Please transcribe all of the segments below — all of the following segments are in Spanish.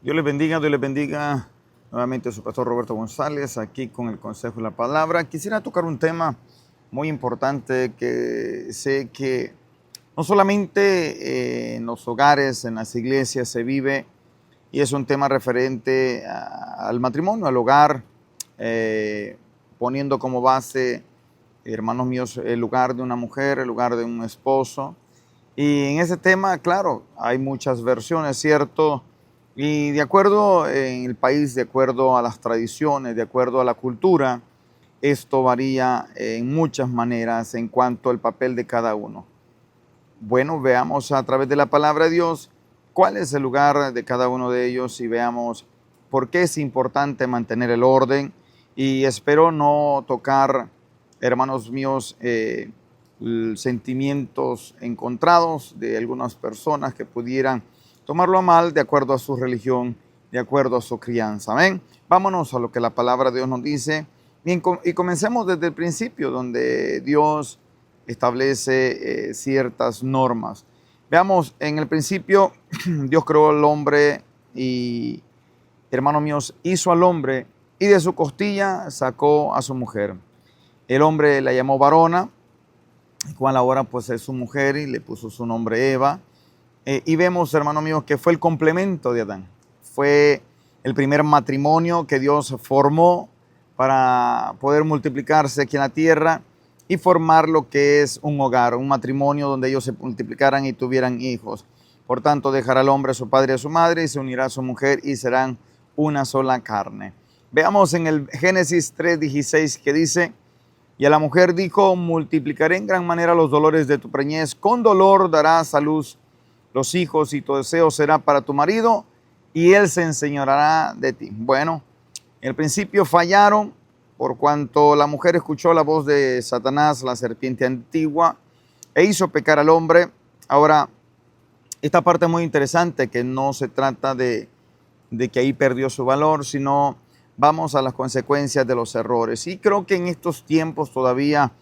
Dios les bendiga. Nuevamente su pastor Roberto González, aquí con el Consejo de la Palabra. Quisiera tocar un tema muy importante que sé que no solamente en los hogares, en las iglesias se vive, y es un tema referente al matrimonio, al hogar, poniendo como base, hermanos míos, el lugar de una mujer, el lugar de un esposo. Y en ese tema, claro, hay muchas versiones, ¿cierto? Y de acuerdo en el país, de acuerdo a las tradiciones, de acuerdo a la cultura, esto varía en muchas maneras en cuanto al papel de cada uno. Bueno, veamos a través de la palabra de Dios cuál es el lugar de cada uno de ellos y veamos por qué es importante mantener el orden. Y espero no tocar, hermanos míos, sentimientos encontrados de algunas personas que pudieran tomarlo a mal de acuerdo a su religión, de acuerdo a su crianza. Amén. Vámonos a lo que la palabra de Dios nos dice y comencemos desde el principio, donde Dios establece ciertas normas. Veamos, en el principio Dios creó al hombre y, hermanos míos, hizo al hombre y de su costilla sacó a su mujer. El hombre la llamó varona, cual ahora pues es su mujer, y le puso su nombre Eva. Y vemos, hermanos míos, que fue el complemento de Adán. Fue el primer matrimonio que Dios formó para poder multiplicarse aquí en la tierra y formar lo que es un hogar, un matrimonio donde ellos se multiplicaran y tuvieran hijos. Por tanto, dejará al hombre a su padre y a su madre y se unirá a su mujer y serán una sola carne. Veamos en el Génesis 3:16 que dice: y a la mujer dijo, multiplicaré en gran manera los dolores de tu preñez, con dolor darás a luz los hijos y tu deseo será para tu marido y él se enseñoreará de ti. Bueno, en el principio fallaron por cuanto la mujer escuchó la voz de Satanás, la serpiente antigua, e hizo pecar al hombre. Ahora, esta parte es muy interesante, que no se trata de que ahí perdió su valor, sino vamos a las consecuencias de los errores. Y creo que en estos tiempos todavía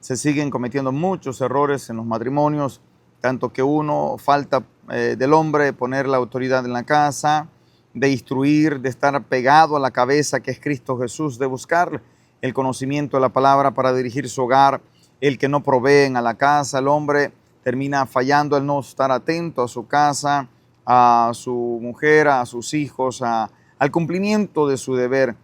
se siguen cometiendo muchos errores en los matrimonios, tanto que uno falta del hombre poner la autoridad en la casa, de instruir, de estar pegado a la cabeza que es Cristo Jesús, de buscar el conocimiento de la palabra para dirigir su hogar. El que no proveen a la casa, el hombre termina fallando al no estar atento a su casa, a su mujer, a sus hijos, al cumplimiento de su deber.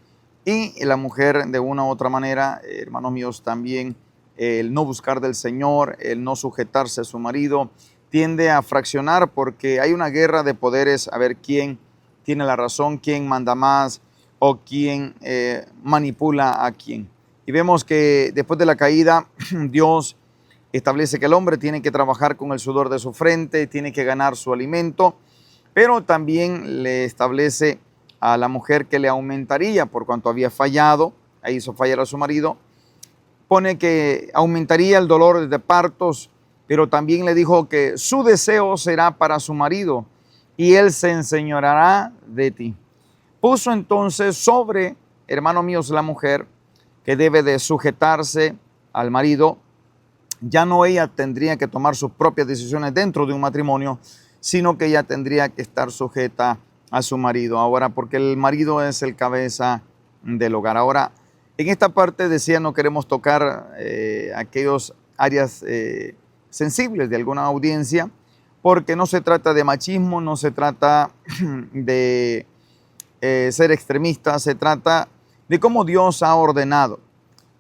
Y la mujer, de una u otra manera, hermanos míos, también el no buscar del Señor, el no sujetarse a su marido, tiende a fraccionar porque hay una guerra de poderes a ver quién tiene la razón, quién manda más o quién manipula a quién. Y vemos que después de la caída, Dios establece que el hombre tiene que trabajar con el sudor de su frente, tiene que ganar su alimento, pero también le establece a la mujer que le aumentaría por cuanto había fallado, ahí hizo fallar a su marido. Pone que aumentaría el dolor de partos, pero también le dijo que su deseo será para su marido y él se enseñoreará de ti. Puso entonces sobre, hermanos míos, la mujer que debe de sujetarse al marido. Ya no ella tendría que tomar sus propias decisiones dentro de un matrimonio, sino que ella tendría que estar sujeta a su marido. Ahora, porque el marido es el cabeza del hogar. Ahora, en esta parte decía, no queremos tocar aquellas áreas sensibles de alguna audiencia, porque no se trata de machismo, no se trata de ser extremista, se trata de cómo Dios ha ordenado.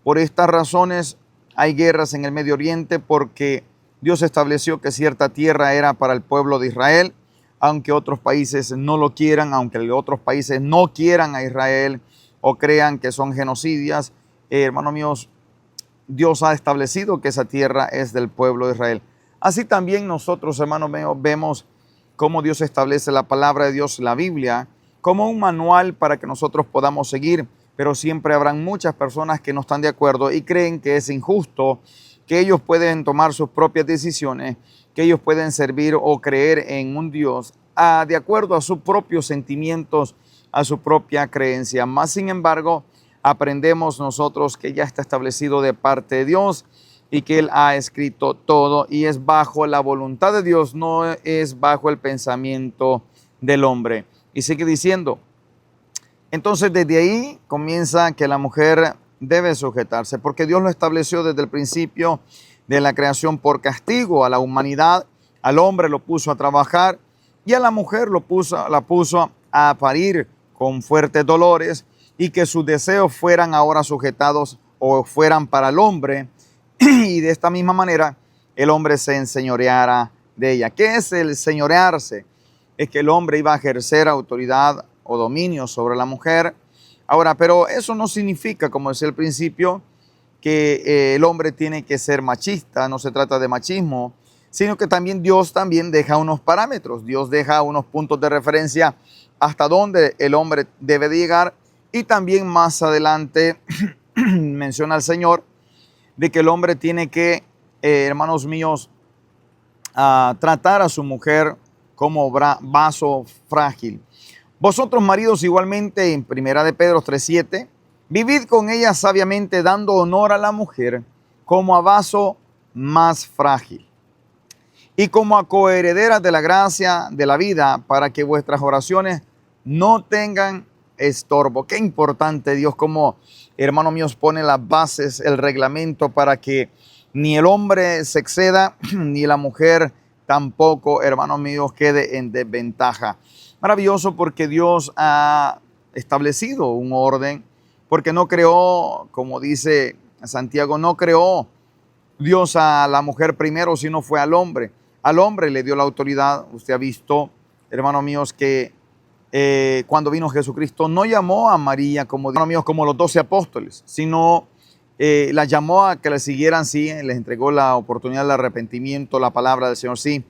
Por estas razones hay guerras en el Medio Oriente, porque Dios estableció que cierta tierra era para el pueblo de Israel, aunque otros países no lo quieran, aunque otros países no quieran a Israel o crean que son genocidas. Hermanos míos, Dios ha establecido que esa tierra es del pueblo de Israel. Así también nosotros, hermanos míos, vemos cómo Dios establece la palabra de Dios, la Biblia, como un manual para que nosotros podamos seguir, pero siempre habrán muchas personas que no están de acuerdo y creen que es injusto, que ellos pueden tomar sus propias decisiones, que ellos pueden servir o creer en un Dios de acuerdo a sus propios sentimientos, a su propia creencia. Más sin embargo, aprendemos nosotros que ya está establecido de parte de Dios y que Él ha escrito todo y es bajo la voluntad de Dios, no es bajo el pensamiento del hombre. Y sigue diciendo, entonces desde ahí comienza que la mujer debe sujetarse, porque Dios lo estableció desde el principio de la creación por castigo a la humanidad. Al hombre lo puso a trabajar y a la mujer la puso a parir con fuertes dolores, y que sus deseos fueran ahora sujetados o fueran para el hombre, y de esta misma manera el hombre se enseñoreara de ella. ¿Qué es el señorearse? Es que el hombre iba a ejercer autoridad o dominio sobre la mujer. Ahora, pero eso no significa, como decía al principio, que el hombre tiene que ser machista. No se trata de machismo, sino que también Dios también deja unos parámetros. Dios deja unos puntos de referencia hasta dónde el hombre debe de llegar. Y también más adelante menciona el Señor de que el hombre tiene que, hermanos míos, tratar a su mujer como vaso frágil. Vosotros, maridos, igualmente, en 1 de Pedro 3:7, vivid con ella sabiamente, dando honor a la mujer como a vaso más frágil y como a coherederas de la gracia de la vida, para que vuestras oraciones no tengan estorbo. Qué importante Dios, como, hermanos míos, pone las bases, el reglamento para que ni el hombre se exceda, ni la mujer tampoco, hermanos míos, quede en desventaja. Maravilloso, porque Dios ha establecido un orden, porque no creó, como dice Santiago, no creó Dios a la mujer primero, sino fue al hombre. Al hombre le dio la autoridad. Usted ha visto, hermanos míos, que cuando vino Jesucristo no llamó a María como, hermanos míos, como los 12 apóstoles, sino la llamó a que le siguieran, sí, les entregó la oportunidad del arrepentimiento, la palabra del Señor, sí,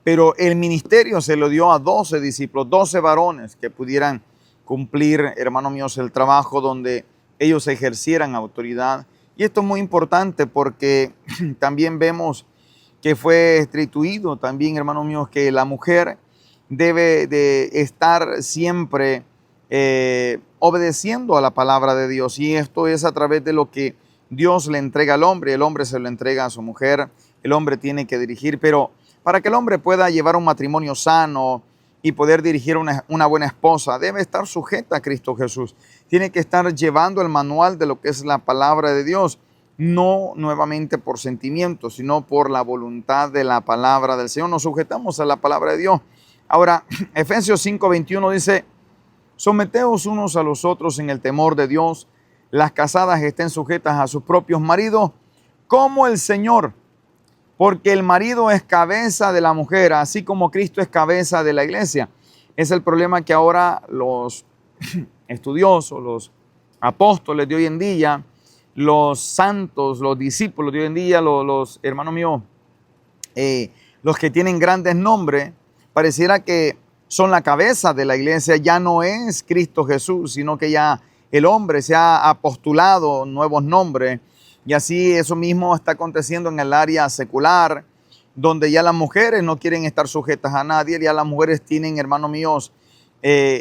pero el ministerio se lo dio a 12 discípulos, 12 varones que pudieran cumplir, hermanos míos, el trabajo donde ellos ejercieran autoridad. Y esto es muy importante porque también vemos que fue instituido también, hermanos míos, que la mujer debe de estar siempre obedeciendo a la palabra de Dios. Y esto es a través de lo que Dios le entrega al hombre. El hombre se lo entrega a su mujer. El hombre tiene que dirigir, pero para que el hombre pueda llevar un matrimonio sano y poder dirigir una buena esposa, debe estar sujeta a Cristo Jesús. Tiene que estar llevando el manual de lo que es la palabra de Dios, no nuevamente por sentimientos, sino por la voluntad de la palabra del Señor. Nos sujetamos a la palabra de Dios. Ahora, Efesios 5:21 dice, someteos unos a los otros en el temor de Dios. Las casadas estén sujetas a sus propios maridos, como el Señor, porque el marido es cabeza de la mujer, así como Cristo es cabeza de la iglesia. Es el problema que ahora los estudiosos, los apóstoles de hoy en día, los santos, los discípulos de hoy en día, los hermanos míos, los que tienen grandes nombres, pareciera que son la cabeza de la iglesia. Ya no es Cristo Jesús, sino que ya el hombre se ha postulado nuevos nombres. Y así eso mismo está aconteciendo en el área secular, donde ya las mujeres no quieren estar sujetas a nadie. Ya las mujeres tienen, hermanos míos,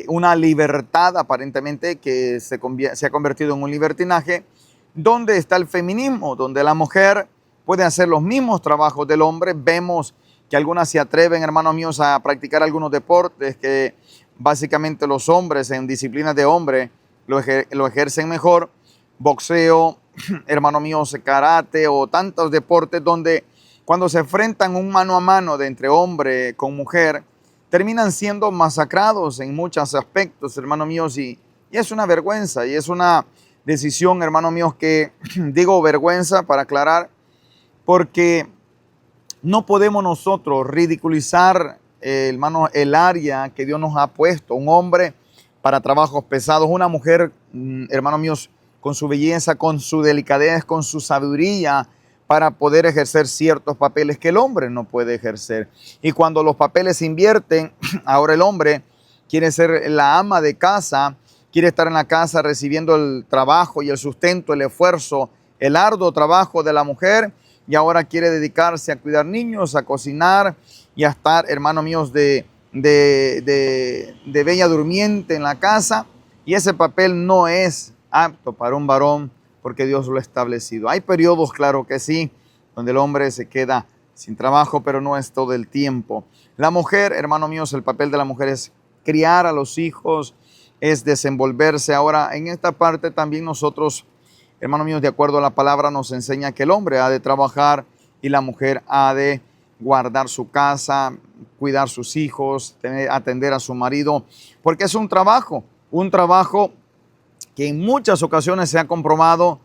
una libertad aparentemente que se ha convertido en un libertinaje, donde está el feminismo, donde la mujer puede hacer los mismos trabajos del hombre. Vemos que algunas se atreven, hermanos míos, a practicar algunos deportes que básicamente los hombres en disciplinas de hombre lo ejercen mejor. Boxeo, hermanos míos, karate o tantos deportes donde cuando se enfrentan un mano a mano de entre hombre con mujer, terminan siendo masacrados en muchos aspectos, hermanos míos, y es una vergüenza, y es una decisión, hermanos míos, que digo vergüenza para aclarar, porque no podemos nosotros ridiculizar, hermanos, el área que Dios nos ha puesto. Un hombre para trabajos pesados, una mujer, hermanos míos, con su belleza, con su delicadez, con su sabiduría, para poder ejercer ciertos papeles que el hombre no puede ejercer. Y cuando los papeles se invierten, ahora el hombre quiere ser la ama de casa, quiere estar en la casa recibiendo el trabajo y el sustento, el esfuerzo, el arduo trabajo de la mujer, y ahora quiere dedicarse a cuidar niños, a cocinar y a estar, hermanos míos, de bella durmiente en la casa. Y ese papel no es apto para un varón, porque Dios lo ha establecido. Hay periodos, claro que sí, donde el hombre se queda sin trabajo, pero no es todo el tiempo. La mujer, hermanos míos, el papel de la mujer es criar a los hijos, es desenvolverse. Ahora, en esta parte también nosotros, hermanos míos, de acuerdo a la palabra, nos enseña que el hombre ha de trabajar y la mujer ha de guardar su casa, cuidar sus hijos, atender a su marido, porque es un trabajo que en muchas ocasiones se ha comprobado.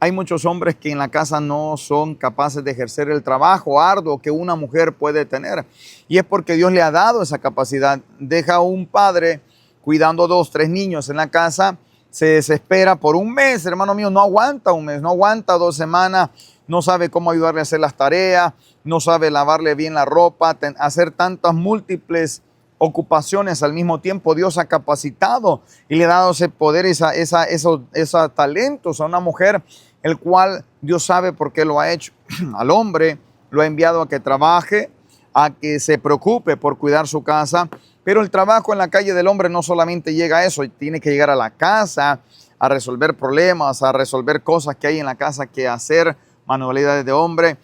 Hay muchos hombres que en la casa no son capaces de ejercer el trabajo arduo que una mujer puede tener. Y es porque Dios le ha dado esa capacidad. Deja a un padre cuidando 2, 3 niños en la casa, se desespera por un mes, hermano mío, no aguanta un mes, no aguanta 2 semanas, no sabe cómo ayudarle a hacer las tareas, no sabe lavarle bien la ropa, hacer tantas múltiples ocupaciones al mismo tiempo. Dios ha capacitado y le ha dado ese poder, esos talentos a una mujer, el cual Dios sabe por qué lo ha hecho. Al hombre lo ha enviado a que trabaje, a que se preocupe por cuidar su casa, pero el trabajo en la calle del hombre no solamente llega a eso, tiene que llegar a la casa, a resolver problemas, a resolver cosas que hay en la casa que hacer, manualidades de hombre.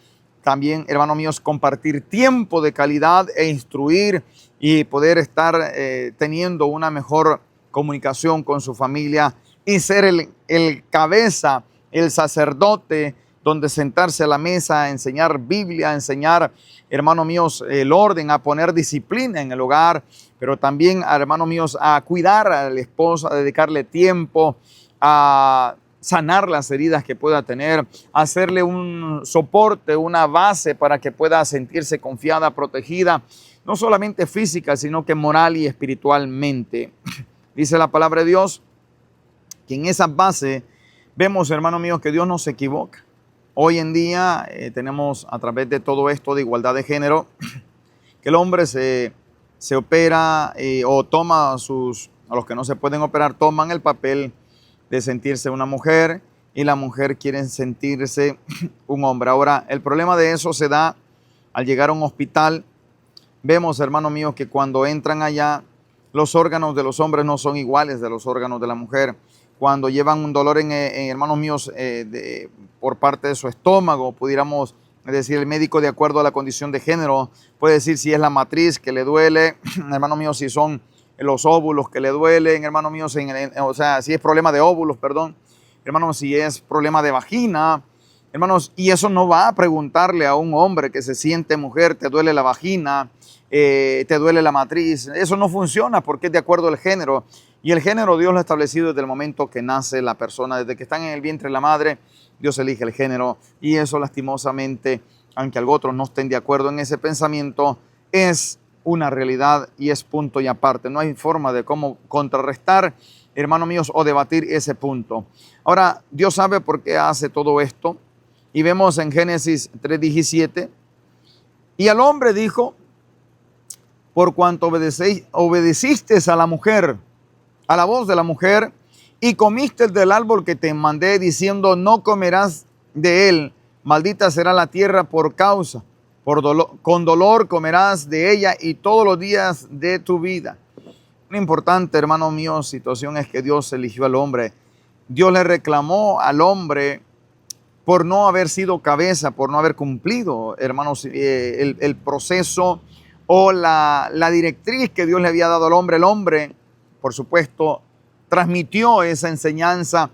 También, hermanos míos, compartir tiempo de calidad e instruir y poder estar teniendo una mejor comunicación con su familia y ser el cabeza, el sacerdote, donde sentarse a la mesa, a enseñar Biblia, a enseñar, hermanos míos, el orden, a poner disciplina en el hogar, pero también, hermanos míos, a cuidar a la esposa, a dedicarle tiempo, a sanar las heridas que pueda tener, hacerle un soporte, una base para que pueda sentirse confiada, protegida, no solamente física, sino que moral y espiritualmente. Dice la palabra de Dios que en esa base vemos, hermanos míos, que Dios no se equivoca. Hoy en día tenemos, a través de todo esto de igualdad de género, que el hombre se opera o toma a los que no se pueden operar, toman el papel de sentirse una mujer y la mujer quiere sentirse un hombre. Ahora, el problema de eso se da al llegar a un hospital. Vemos, hermanos míos, que cuando entran allá, los órganos de los hombres no son iguales de los órganos de la mujer. Cuando llevan un dolor hermanos míos, por parte de su estómago, pudiéramos decir, el médico, de acuerdo a la condición de género, puede decir si es la matriz que le duele, hermanos míos, si son los óvulos que le duelen, hermanos míos, o sea, si es problema de óvulos, perdón, hermanos, si es problema de vagina, hermanos, y eso no va a preguntarle a un hombre que se siente mujer, te duele la vagina, te duele la matriz. Eso no funciona porque es de acuerdo al género, y el género Dios lo ha establecido desde el momento que nace la persona, desde que están en el vientre de la madre, Dios elige el género, y eso lastimosamente, aunque algo otros no estén de acuerdo en ese pensamiento, es una realidad y es punto y aparte. No hay forma de cómo contrarrestar, hermanos míos, o debatir ese punto. Ahora, Dios sabe por qué hace todo esto, y vemos en Génesis 3:17, y al hombre dijo, por cuanto obedeciste a la mujer, a la voz de la mujer, y comiste del árbol que te mandé, diciendo, no comerás de él, maldita será la tierra por causa, con dolor comerás de ella y todos los días de tu vida. Una importante, hermano mío, situación es que Dios eligió al hombre. Dios le reclamó al hombre por no haber sido cabeza, por no haber cumplido, hermanos, el proceso o la directriz que Dios le había dado al hombre. El hombre, por supuesto, transmitió esa enseñanza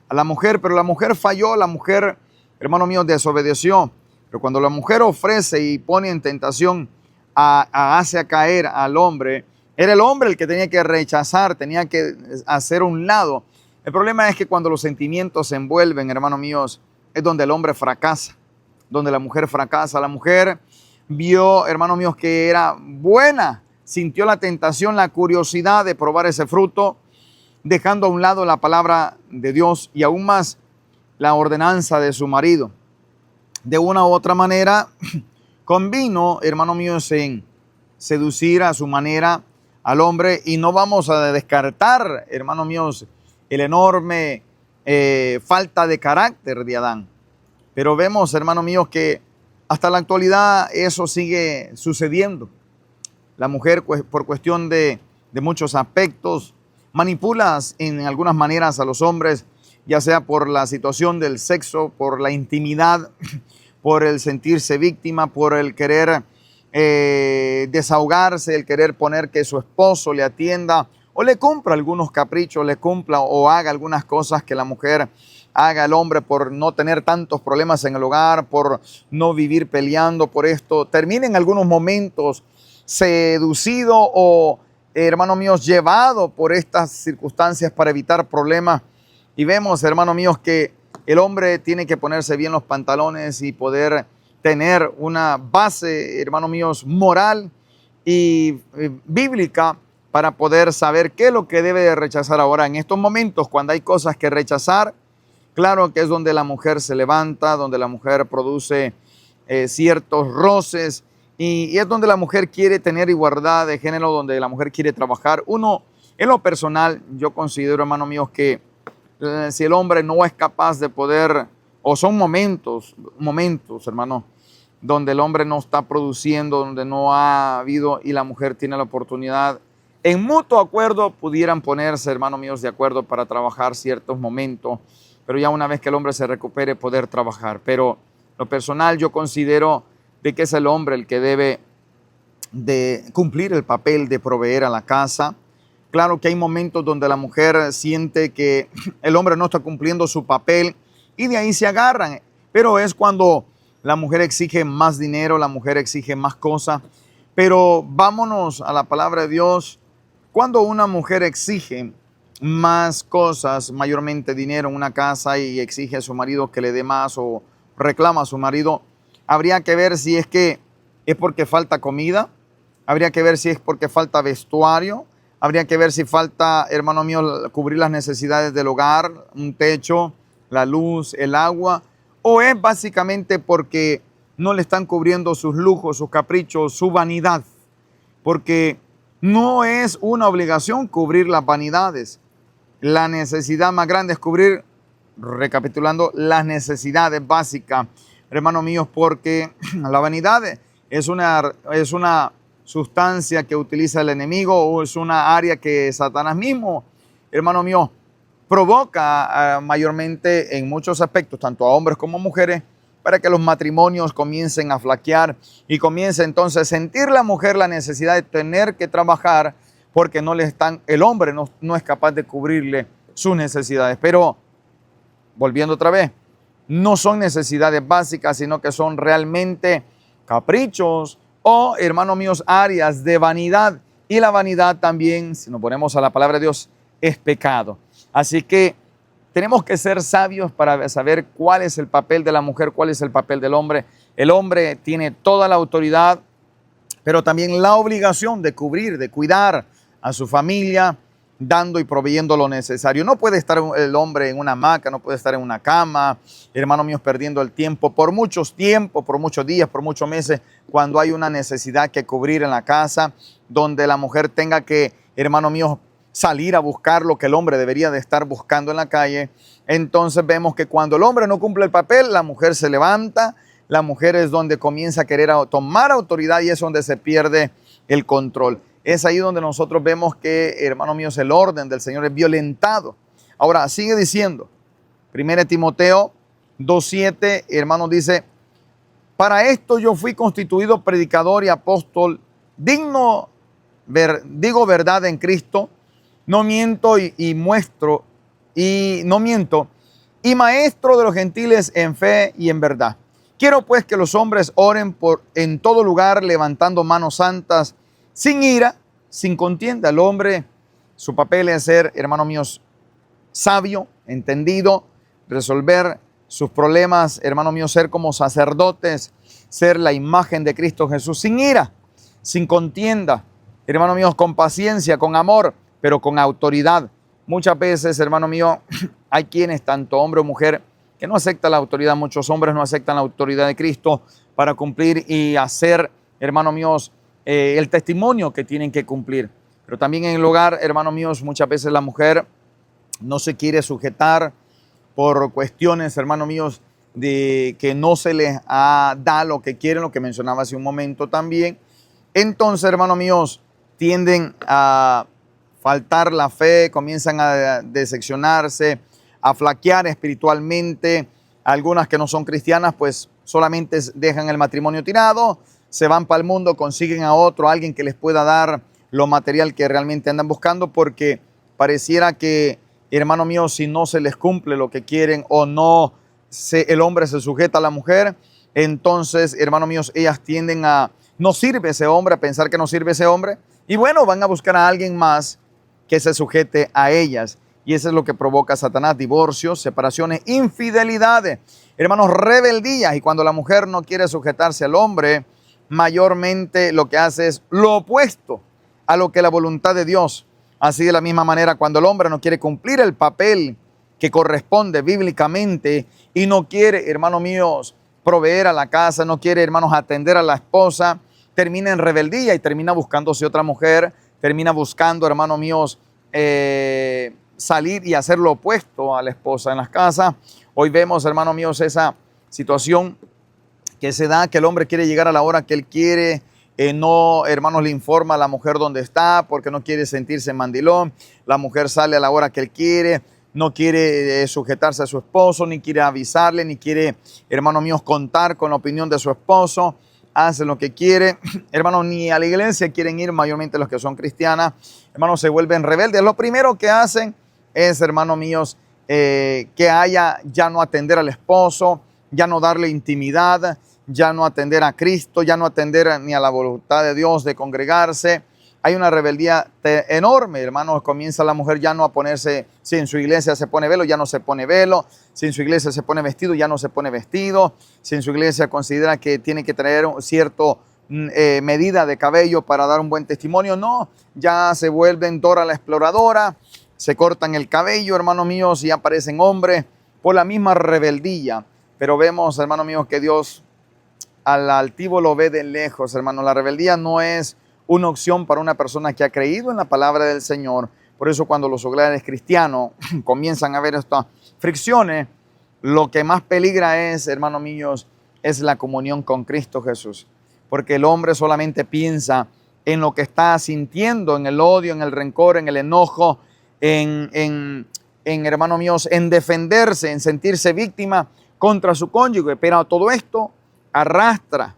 a la mujer, pero la mujer falló, la mujer, hermano mío, desobedeció. Pero cuando la mujer ofrece y pone en tentación, hace caer al hombre, era el hombre el que tenía que rechazar, tenía que hacer un lado. El problema es que cuando los sentimientos se envuelven, hermanos míos, es donde el hombre fracasa, donde la mujer fracasa. La mujer vio, hermanos míos, que era buena, sintió la tentación, la curiosidad de probar ese fruto, dejando a un lado la palabra de Dios y aún más la ordenanza de su marido. De una u otra manera, convino, hermanos míos, en seducir a su manera al hombre, y no vamos a descartar, hermanos míos, el enorme falta de carácter de Adán. Pero vemos, hermanos míos, que hasta la actualidad eso sigue sucediendo. La mujer, por cuestión de muchos aspectos, manipula en algunas maneras a los hombres, ya sea por la situación del sexo, por la intimidad, por el sentirse víctima, por el querer desahogarse, el querer poner que su esposo le atienda o le cumpla algunos caprichos, le cumpla o haga algunas cosas que la mujer haga el hombre por no tener tantos problemas en el hogar, por no vivir peleando por esto. Termina en algunos momentos seducido o, hermanos míos, llevado por estas circunstancias para evitar problemas. Y vemos, hermanos míos, que el hombre tiene que ponerse bien los pantalones y poder tener una base, hermanos míos, moral y bíblica para poder saber qué es lo que debe de rechazar ahora. En estos momentos, cuando hay cosas que rechazar, claro que es donde la mujer se levanta, donde la mujer produce ciertos roces y es donde la mujer quiere tener igualdad de género, donde la mujer quiere trabajar. Uno, en lo personal, yo considero, hermanos míos, que si el hombre no es capaz de poder, o son momentos, hermano, donde el hombre no está produciendo, donde no ha habido y la mujer tiene la oportunidad, en mutuo acuerdo pudieran ponerse, hermanos míos, de acuerdo para trabajar ciertos momentos, pero ya una vez que el hombre se recupere, poder trabajar. Pero lo personal yo considero de que es el hombre el que debe de cumplir el papel de proveer a la casa. Claro que hay momentos donde la mujer siente que el hombre no está cumpliendo su papel y de ahí se agarran, pero es cuando la mujer exige más dinero, la mujer exige más cosas. Pero vámonos a la palabra de Dios. Cuando una mujer exige más cosas, mayormente dinero en una casa y exige a su marido que le dé más o reclama a su marido, habría que ver si es que es porque falta comida, habría que ver si es porque falta vestuario, habría que ver si falta, hermano mío, cubrir las necesidades del hogar, un techo, la luz, el agua, o es básicamente porque no le están cubriendo sus lujos, sus caprichos, su vanidad, porque no es una obligación cubrir las vanidades. La necesidad más grande es cubrir, recapitulando, las necesidades básicas, hermanos míos, porque la vanidad es una sustancia que utiliza el enemigo o es una área que Satanás mismo, hermano mío, provoca mayormente en muchos aspectos, tanto a hombres como a mujeres, para que los matrimonios comiencen a flaquear y comience entonces a sentir la mujer la necesidad de tener que trabajar porque el hombre no es capaz de cubrirle sus necesidades. Pero, volviendo otra vez, no son necesidades básicas, sino que son realmente caprichos o, hermanos míos, áreas de vanidad. Y la vanidad también, si nos ponemos a la palabra de Dios, es pecado. Así que tenemos que ser sabios para saber cuál es el papel de la mujer, cuál es el papel del hombre. El hombre tiene toda la autoridad, pero también la obligación de cubrir, de cuidar a su familia, dando y proveyendo lo necesario. No puede estar el hombre en una hamaca, no puede estar en una cama, hermanos míos, perdiendo el tiempo por muchos tiempos, por muchos días, por muchos meses, cuando hay una necesidad que cubrir en la casa, donde la mujer tenga que, hermanos míos, salir a buscar lo que el hombre debería de estar buscando en la calle. Entonces vemos que cuando el hombre no cumple el papel, la mujer se levanta, la mujer es donde comienza a querer tomar autoridad y es donde se pierde el control. Es ahí donde nosotros vemos que, hermanos míos, el orden del Señor es violentado. Ahora, sigue diciendo, 1 Timoteo 2:7, hermanos, dice, para esto yo fui constituido predicador y apóstol, digo verdad en Cristo, no miento y muestro, y no miento, y maestro de los gentiles en fe y en verdad. Quiero pues que los hombres oren en todo lugar, levantando manos santas, sin ira, sin contienda. El hombre, su papel es ser, hermanos míos, sabio, entendido, resolver sus problemas, hermanos míos, ser como sacerdotes, ser la imagen de Cristo Jesús, sin ira, sin contienda, hermanos míos, con paciencia, con amor, pero con autoridad. Muchas veces, hermano mío, hay quienes, tanto hombre o mujer, que no aceptan la autoridad. Muchos hombres no aceptan la autoridad de Cristo para cumplir y hacer, hermanos míos, el testimonio que tienen que cumplir. Pero también en el hogar, hermanos míos, muchas veces la mujer no se quiere sujetar por cuestiones, hermanos míos, de que no se les da lo que quieren, lo que mencionaba hace un momento también. Entonces, hermanos míos, tienden a faltar la fe, comienzan a decepcionarse, a flaquear espiritualmente. Algunas que no son cristianas, pues solamente dejan el matrimonio tirado, se van para el mundo, consiguen a otro, alguien que les pueda dar lo material que realmente andan buscando, porque pareciera que, hermano mío, si no se les cumple lo que quieren o no el hombre se sujeta a la mujer, entonces, hermano míos, ellas tienden a, no sirve ese hombre, a pensar que no sirve ese hombre, y bueno, van a buscar a alguien más que se sujete a ellas. Y eso es lo que provoca Satanás: divorcios, separaciones, infidelidades, hermanos, rebeldías. Y cuando la mujer no quiere sujetarse al hombre, mayormente lo que hace es lo opuesto a lo que la voluntad de Dios. Así, de la misma manera, cuando el hombre no quiere cumplir el papel que corresponde bíblicamente y no quiere, hermanos míos, proveer a la casa, no quiere, hermanos, atender a la esposa, termina en rebeldía y termina buscándose otra mujer, termina buscando, hermanos míos, salir y hacer lo opuesto a la esposa en las casas. Hoy vemos, hermanos míos, esa situación que se da, que el hombre quiere llegar a la hora que él quiere, no, hermanos, le informa a la mujer dónde está porque no quiere sentirse mandilón. La mujer sale a la hora que él quiere, no quiere sujetarse a su esposo, ni quiere avisarle, ni quiere, hermanos míos, contar con la opinión de su esposo. Hace lo que quiere, hermanos, ni a la iglesia quieren ir, mayormente los que son cristianas, hermanos, se vuelven rebeldes. Lo primero que hacen es, hermanos míos, que haya ya no atender al esposo, ya no darle intimidad, ya no atender a Cristo, ya no atender ni a la voluntad de Dios de congregarse. Hay una rebeldía enorme, hermanos. Comienza la mujer ya no a ponerse, si en su iglesia se pone velo, ya no se pone velo. Si en su iglesia se pone vestido, ya no se pone vestido. Si en su iglesia considera que tiene que traer cierta medida de cabello para dar un buen testimonio, no. Ya se vuelven Dora la exploradora, se cortan el cabello, hermanos míos, y aparecen hombres por la misma rebeldía. Pero vemos, hermanos míos, que Dios al altivo lo ve de lejos, hermanos. La rebeldía no es una opción para una persona que ha creído en la palabra del Señor. Por eso cuando los hogares cristianos comienzan a ver estas fricciones, lo que más peligra es, hermanos míos, es la comunión con Cristo Jesús. Porque el hombre solamente piensa en lo que está sintiendo, en el odio, en el rencor, en el enojo, hermanos míos, en defenderse, en sentirse víctima contra su cónyuge. Pero todo esto arrastra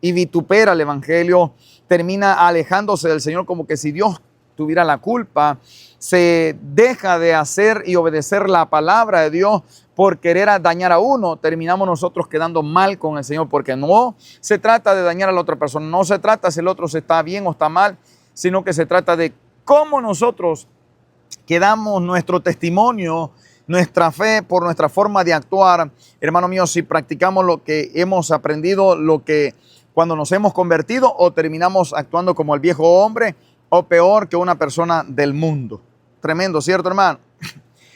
y vitupera el evangelio, termina alejándose del Señor, como que si Dios tuviera la culpa. Se deja de hacer y obedecer la palabra de Dios por querer dañar a uno. Terminamos nosotros quedando mal con el Señor, porque no se trata de dañar a la otra persona, no se trata si el otro se está bien o está mal, sino que se trata de cómo nosotros quedamos nuestro testimonio, nuestra fe, por nuestra forma de actuar. Hermano mío, si practicamos lo que hemos aprendido, lo que cuando nos hemos convertido, o terminamos actuando como el viejo hombre, o peor, que una persona del mundo. Tremendo, ¿cierto, hermano?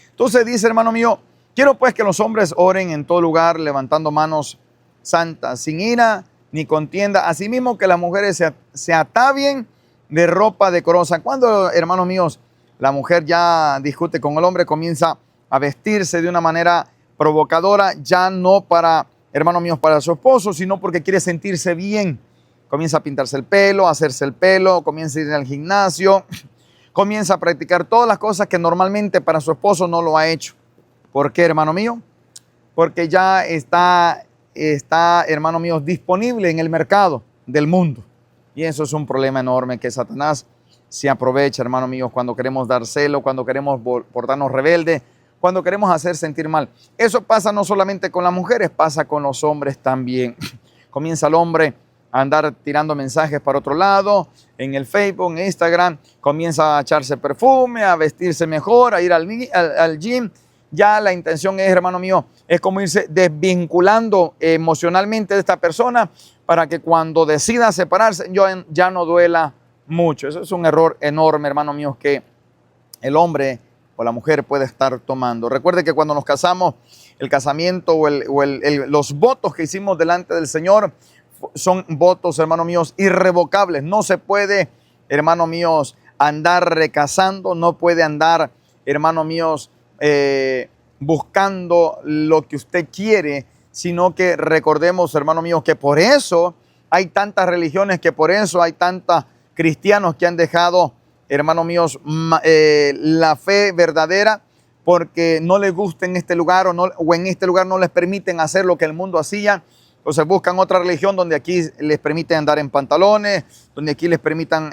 Entonces dice, hermano mío, quiero pues que los hombres oren en todo lugar, levantando manos santas, sin ira ni contienda. Asimismo que las mujeres se atavien de ropa decorosa. Cuando, hermanos míos, la mujer ya discute con el hombre, comienza a vestirse de una manera provocadora, ya no para, hermanos míos, para su esposo, sino porque quiere sentirse bien. Comienza a pintarse el pelo, a hacerse el pelo, comienza a ir al gimnasio, comienza a practicar todas las cosas que normalmente para su esposo no lo ha hecho. ¿Por qué, hermano mío? Porque ya está, hermano mío, disponible en el mercado del mundo. Y eso es un problema enorme que Satanás se aprovecha, hermano mío, cuando queremos dar celo, cuando queremos portarnos rebeldes, cuando queremos hacer sentir mal. Eso pasa no solamente con las mujeres, pasa con los hombres también. Comienza el hombre a andar tirando mensajes para otro lado, en el Facebook, en Instagram, comienza a echarse perfume, a vestirse mejor, a ir al gym. Ya la intención es, hermano mío, es como irse desvinculando emocionalmente de esta persona para que cuando decida separarse ya no duela mucho. Eso es un error enorme, hermano mío, que el hombre o la mujer puede estar tomando. Recuerde que cuando nos casamos, el casamiento o los votos que hicimos delante del Señor son votos, hermanos míos, irrevocables. No se puede, hermanos míos, andar recasando, no puede andar, hermanos míos, buscando lo que usted quiere, sino que recordemos, hermanos míos, que por eso hay tantas religiones, que por eso hay tantos cristianos que han dejado, hermanos míos, la fe verdadera, porque no les gusta en este lugar o en este lugar no les permiten hacer lo que el mundo hacía. Entonces buscan otra religión donde aquí les permiten andar en pantalones, donde aquí les permitan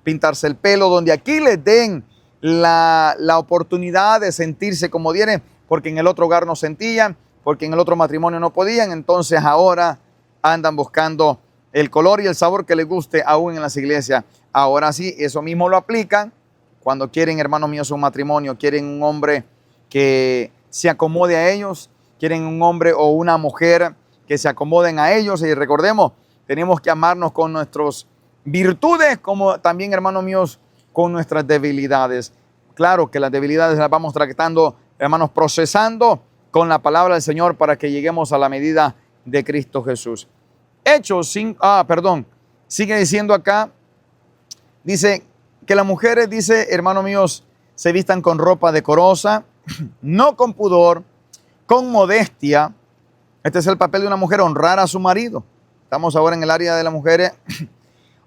pintarse el pelo, donde aquí les den la oportunidad de sentirse como vienen, porque en el otro hogar no sentían, porque en el otro matrimonio no podían. Entonces ahora andan buscando el color y el sabor que les guste aún en las iglesias. Ahora sí, eso mismo lo aplican cuando quieren, hermanos míos, un matrimonio, quieren un hombre que se acomode a ellos, quieren un hombre o una mujer que se acomoden a ellos. Y recordemos, tenemos que amarnos con nuestras virtudes, como también, hermanos míos, con nuestras debilidades. Claro que las debilidades las vamos tratando, hermanos, procesando con la palabra del Señor para que lleguemos a la medida de Cristo Jesús. Sigue diciendo acá, dice que las mujeres, dice, hermanos míos, se vistan con ropa decorosa, no con pudor, con modestia. Este es el papel de una mujer, honrar a su marido. Estamos ahora en el área de las mujeres.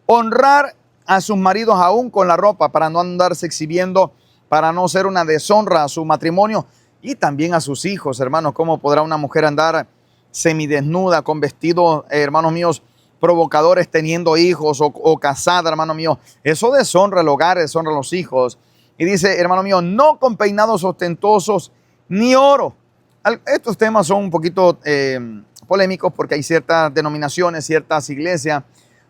Honrar a sus maridos aún con la ropa, para no andarse exhibiendo, para no ser una deshonra a su matrimonio y también a sus hijos, hermanos. ¿Cómo podrá una mujer andar semidesnuda, con vestidos, hermanos míos, provocadores, teniendo hijos o casada, hermano mío? Eso deshonra el hogar, deshonra a los hijos. Y dice, hermano mío, no con peinados ostentosos ni oro. Estos temas son un poquito polémicos, porque hay ciertas denominaciones, ciertas iglesias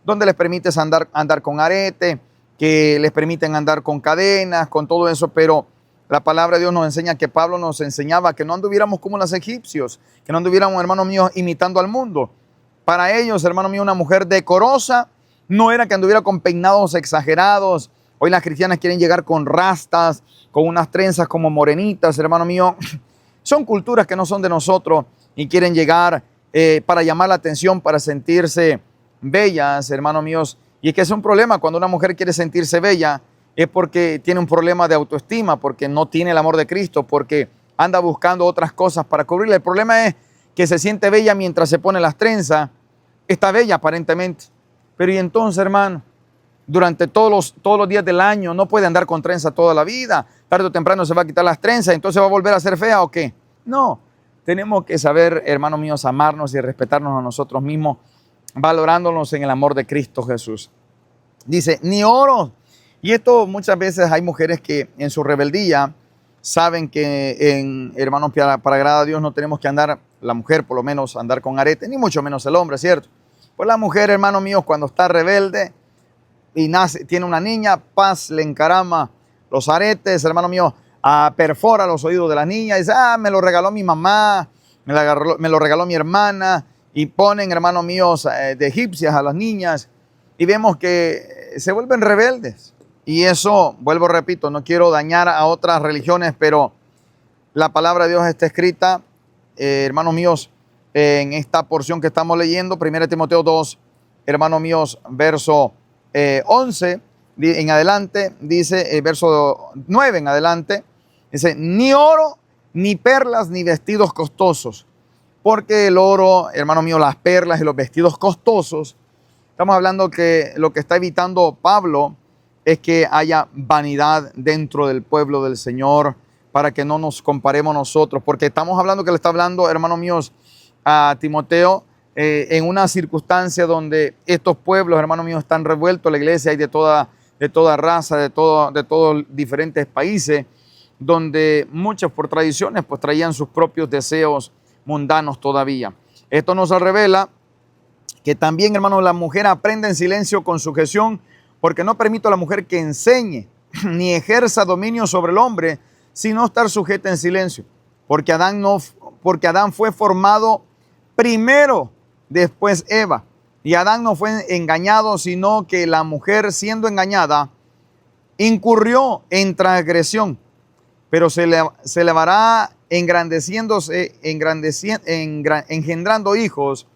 donde les permites andar con arete, que les permiten andar con cadenas, con todo eso, pero la palabra de Dios nos enseña, que Pablo nos enseñaba que no anduviéramos como los egipcios, que no anduviéramos, hermanos míos, imitando al mundo. Para ellos, hermano mío, una mujer decorosa no era que anduviera con peinados exagerados. Hoy las cristianas quieren llegar con rastas, con unas trenzas como morenitas, hermano mío. Son culturas que no son de nosotros y quieren llegar para llamar la atención, para sentirse bellas, hermanos míos. Y es que es un problema cuando una mujer quiere sentirse bella, es porque tiene un problema de autoestima, porque no tiene el amor de Cristo, porque anda buscando otras cosas para cubrirle. El problema es que se siente bella mientras se pone las trenzas. Está bella aparentemente, pero y entonces, hermano, durante todos los días del año no puede andar con trenza toda la vida. Tarde o temprano se va a quitar las trenzas, entonces va a volver a ser fea, ¿o qué? No, tenemos que saber, hermanos míos, amarnos y respetarnos a nosotros mismos, valorándonos en el amor de Cristo Jesús. Dice, ni oro. Y esto muchas veces hay mujeres que en su rebeldía saben que, hermanos, para agradar a Dios no tenemos que andar, la mujer por lo menos, andar con arete, ni mucho menos el hombre, ¿cierto? Pues la mujer, hermanos míos, cuando está rebelde y tiene una niña, le encarama los aretes, hermano mío, perfora los oídos de la niña y dice, me lo regaló mi mamá, me lo regaló mi hermana, y ponen, hermanos míos, de egipcias a las niñas, y vemos que se vuelven rebeldes. Y eso, vuelvo, repito, no quiero dañar a otras religiones, pero la palabra de Dios está escrita, hermanos míos, en esta porción que estamos leyendo, 1 Timoteo 2, hermanos míos, verso 11 en adelante, dice, verso 9 en adelante, dice, ni oro, ni perlas, ni vestidos costosos. Porque el oro, hermano mío, las perlas y los vestidos costosos, estamos hablando que lo que está evitando Pablo es que haya vanidad dentro del pueblo del Señor, para que no nos comparemos nosotros, porque estamos hablando que le está hablando, hermanos míos, a Timoteo, en una circunstancia donde estos pueblos, hermanos míos, están revueltos. La iglesia hay de toda raza, de todos diferentes países, donde muchos por tradiciones pues traían sus propios deseos mundanos todavía. Esto nos revela que también, hermanos, la mujer aprende en silencio con sujeción, porque no permito a la mujer que enseñe ni ejerza dominio sobre el hombre, sino estar sujeta en silencio, porque Adán fue formado primero, después Eva, y Adán no fue engañado, sino que la mujer, siendo engañada, incurrió en transgresión, pero se elevará engendrando hijos,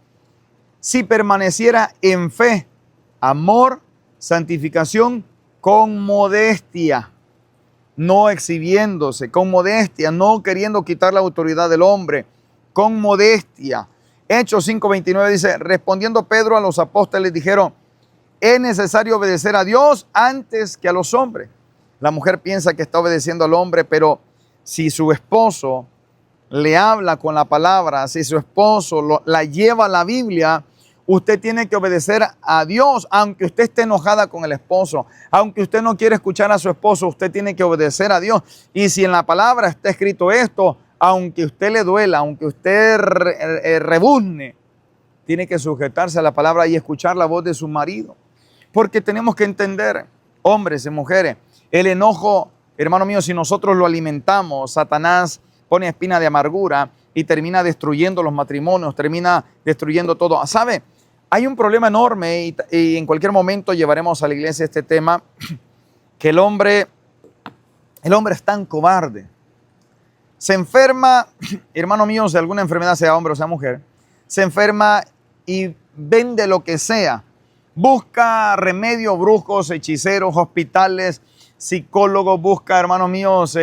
si permaneciera en fe, amor, santificación, con modestia, no exhibiéndose, con modestia, no queriendo quitar la autoridad del hombre, con modestia. Hechos 5:29 dice, respondiendo Pedro a los apóstoles, dijeron, es necesario obedecer a Dios antes que a los hombres. La mujer piensa que está obedeciendo al hombre, pero si su esposo le habla con la palabra, si su esposo la lleva a la Biblia, usted tiene que obedecer a Dios, aunque usted esté enojada con el esposo, aunque usted no quiere escuchar a su esposo, usted tiene que obedecer a Dios. Y si en la palabra está escrito esto, aunque usted le duela, aunque usted rebuzne, tiene que sujetarse a la palabra y escuchar la voz de su marido. Porque tenemos que entender, hombres y mujeres, el enojo, hermano mío, si nosotros lo alimentamos, Satanás pone espina de amargura y termina destruyendo los matrimonios, termina destruyendo todo. ¿Sabe? Hay un problema enorme y en cualquier momento llevaremos a la iglesia este tema, que el hombre es tan cobarde. Se enferma, hermano mío, de alguna enfermedad, sea hombre o sea mujer, se enferma y vende lo que sea. Busca remedios, brujos, hechiceros, hospitales, psicólogos, busca, hermanos míos,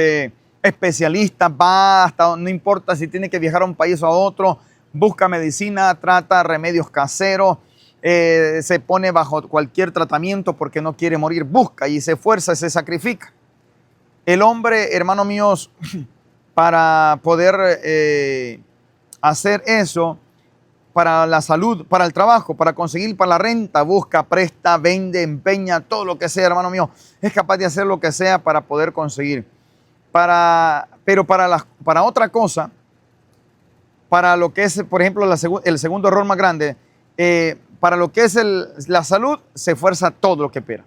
especialistas, va hasta, no importa si tiene que viajar a un país o a otro, busca medicina, trata remedios caseros, se pone bajo cualquier tratamiento porque no quiere morir, busca y se esfuerza, se sacrifica. El hombre, hermanos míos, para poder hacer eso, para la salud, para el trabajo, para conseguir para la renta, busca, presta, vende, empeña, todo lo que sea, hermano mío, es capaz de hacer lo que sea para poder conseguir. Pero para otra cosa, para lo que es, por ejemplo, el segundo error más grande, para lo que es la salud, se esfuerza todo lo que espera.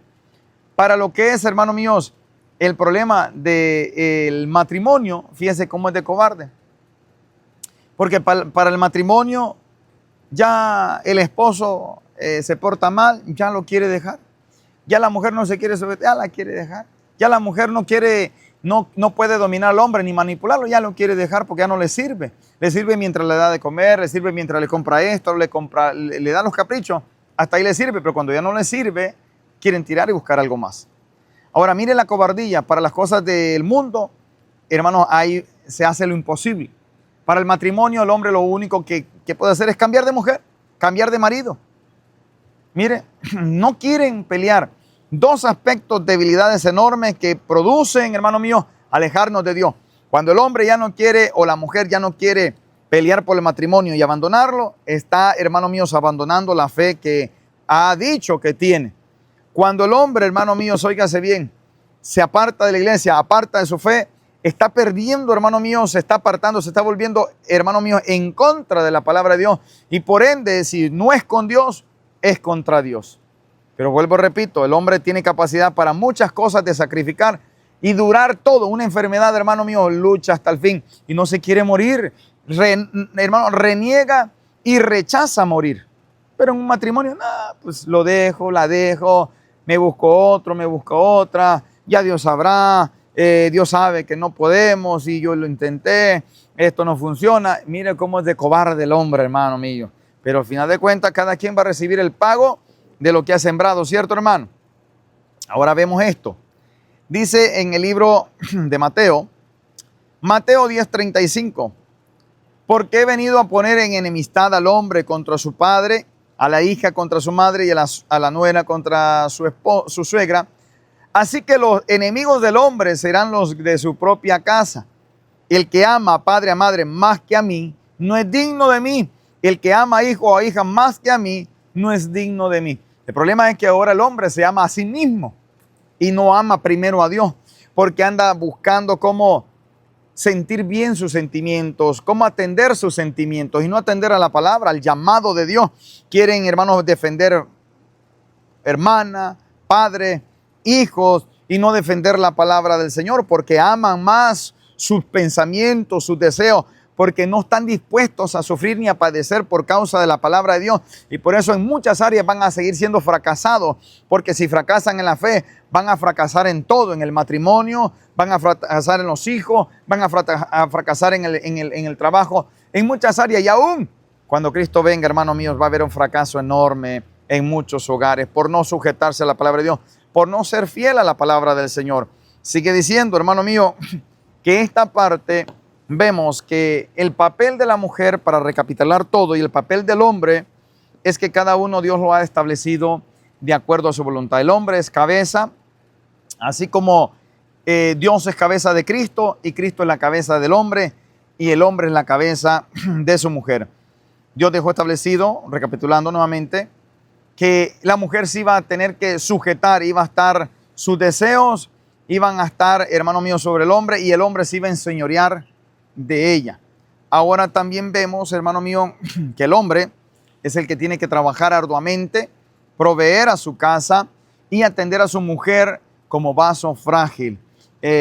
Para lo que es, hermanos míos, el problema del matrimonio, fíjese cómo es de cobarde. Porque para el matrimonio, ya el esposo se porta mal, ya lo quiere dejar. Ya la mujer no se quiere someter, ya la quiere dejar. Ya la mujer no puede dominar al hombre ni manipularlo, ya lo quiere dejar porque ya no le sirve. Le sirve mientras le da de comer, le sirve mientras le compra esto, le da los caprichos, hasta ahí le sirve, pero cuando ya no le sirve, quieren tirar y buscar algo más. Ahora, mire la cobardía, para las cosas del mundo, hermanos, ahí se hace lo imposible. Para el matrimonio, el hombre lo único que puede hacer es cambiar de mujer, cambiar de marido. Mire, no quieren pelear. Dos aspectos, debilidades enormes que producen, hermano mío, alejarnos de Dios. Cuando el hombre ya no quiere o la mujer ya no quiere pelear por el matrimonio y abandonarlo, está, hermano mío, abandonando la fe que ha dicho que tiene. Cuando el hombre, hermano mío, óigase bien, se aparta de la iglesia, aparta de su fe, está perdiendo, hermano mío, se está apartando, se está volviendo, hermano mío, en contra de la palabra de Dios. Y por ende, si no es con Dios, es contra Dios. Pero vuelvo, repito, el hombre tiene capacidad para muchas cosas de sacrificar y durar todo. Una enfermedad, hermano mío, lucha hasta el fin y no se quiere morir. Hermano, reniega y rechaza morir. Pero en un matrimonio, pues lo dejo, la dejo, me busco otro, me busco otra, ya Dios sabrá, Dios sabe que no podemos y yo lo intenté, esto no funciona. Mire cómo es de cobarde el hombre, hermano mío. Pero al final de cuentas, cada quien va a recibir el pago de lo que ha sembrado, ¿cierto, hermano? Ahora vemos esto. Dice en el libro de Mateo 10:35, porque he venido a poner en enemistad al hombre contra su padre, a la hija contra su madre y a la nuera contra su suegra. Así que los enemigos del hombre serán los de su propia casa. El que ama a padre o a madre más que a mí, no es digno de mí. El que ama a hijo o a hija más que a mí, no es digno de mí. El problema es que ahora el hombre se ama a sí mismo y no ama primero a Dios, porque anda buscando cómo sentir bien sus sentimientos, cómo atender sus sentimientos y no atender a la palabra, al llamado de Dios. Quieren, hermanos, defender hermana, padre, hijos y no defender la palabra del Señor porque aman más sus pensamientos, sus deseos, porque no están dispuestos a sufrir ni a padecer por causa de la palabra de Dios. Y por eso en muchas áreas van a seguir siendo fracasados, porque si fracasan en la fe, van a fracasar en todo, en el matrimonio, van a fracasar en los hijos, van a fracasar en el trabajo, en muchas áreas. Y aún cuando Cristo venga, hermanos míos, va a haber un fracaso enorme en muchos hogares por no sujetarse a la palabra de Dios, por no ser fiel a la palabra del Señor. Sigue diciendo, hermano mío, que esta parte vemos que el papel de la mujer, para recapitular todo, y el papel del hombre es que cada uno Dios lo ha establecido de acuerdo a su voluntad. El hombre es cabeza, así como Dios es cabeza de Cristo y Cristo es la cabeza del hombre. y el hombre es la cabeza de su mujer. Dios dejó establecido, recapitulando nuevamente, que la mujer se iba a tener que sujetar, iba a estar, sus deseos iban a estar, hermano mío, sobre el hombre, y el hombre se iba a enseñorear de ella. Ahora también vemos, hermano mío, que el hombre es el que tiene que trabajar arduamente, proveer a su casa y atender a su mujer como vaso frágil,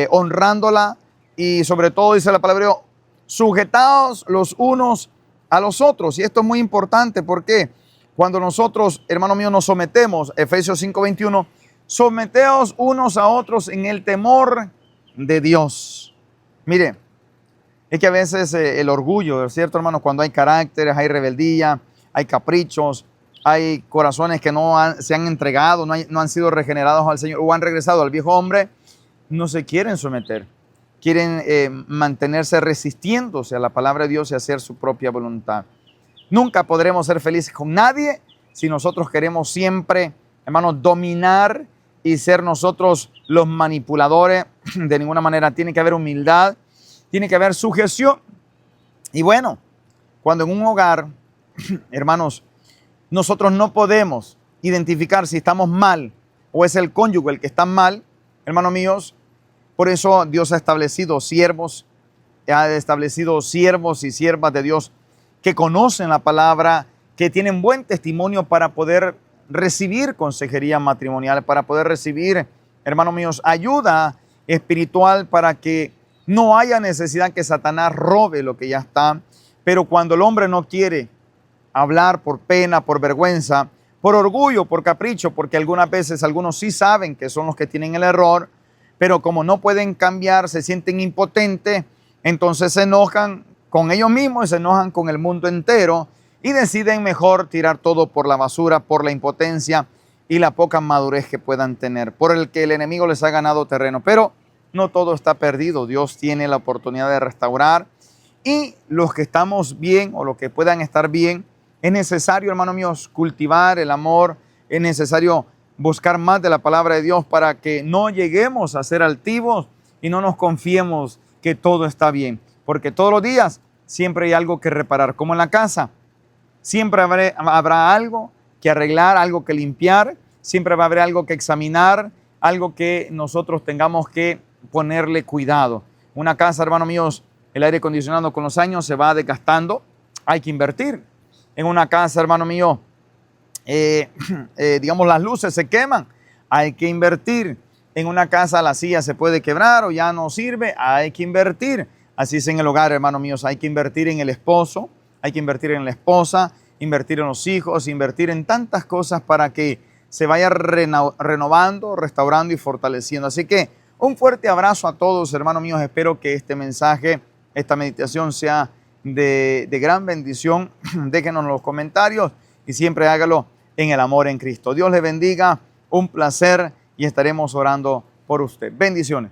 honrándola y sobre todo, dice la palabra, sujetados los unos a los otros. Y esto es muy importante porque cuando nosotros, hermano mío, nos sometemos, Efesios 5:21, someteos unos a otros en el temor de Dios. Mire, es que a veces el orgullo, ¿cierto, hermano? Cuando hay caracteres, hay rebeldía, hay caprichos, hay corazones que se han entregado, no han sido regenerados al Señor o han regresado al viejo hombre, no se quieren someter. Quieren mantenerse resistiéndose a la palabra de Dios y hacer su propia voluntad. Nunca podremos ser felices con nadie si nosotros queremos siempre, hermanos, dominar y ser nosotros los manipuladores. De ninguna manera. Tiene que haber humildad, tiene que haber sujeción. Y bueno, cuando en un hogar, hermanos, nosotros no podemos identificar si estamos mal o es el cónyuge el que está mal, hermanos míos, por eso Dios ha establecido siervos y siervas de Dios que conocen la palabra, que tienen buen testimonio para poder recibir consejería matrimonial, para poder recibir, hermanos míos, ayuda espiritual para que no haya necesidad que Satanás robe lo que ya está. Pero cuando el hombre no quiere hablar por pena, por vergüenza, por orgullo, por capricho, porque algunas veces algunos sí saben que son los que tienen el error, pero como no pueden cambiar, se sienten impotentes, entonces se enojan con ellos mismos y se enojan con el mundo entero y deciden mejor tirar todo por la basura, por la impotencia y la poca madurez que puedan tener, por el que el enemigo les ha ganado terreno. Pero no todo está perdido, Dios tiene la oportunidad de restaurar y los que estamos bien o los que puedan estar bien, es necesario, hermanos míos, cultivar el amor, es necesario buscar más de la palabra de Dios para que no lleguemos a ser altivos y no nos confiemos que todo está bien. Porque todos los días siempre hay algo que reparar, como en la casa. Siempre habrá algo que arreglar, algo que limpiar, siempre va a haber algo que examinar, algo que nosotros tengamos que ponerle cuidado. Una casa, hermanos míos, el aire acondicionado con los años se va desgastando, hay que invertir. En una casa, hermano mío, digamos, las luces se queman, hay que invertir. En una casa la silla se puede quebrar o ya no sirve, hay que invertir. Así es en el hogar, hermanos míos, hay que invertir en el esposo, hay que invertir en la esposa, invertir en los hijos, invertir en tantas cosas para que se vaya renovando, restaurando y fortaleciendo. Así que un fuerte abrazo a todos, hermanos míos. Espero que este mensaje, esta meditación sea de gran bendición. Déjenos en los comentarios y siempre hágalo en el amor en Cristo. Dios le bendiga, un placer y estaremos orando por usted. Bendiciones.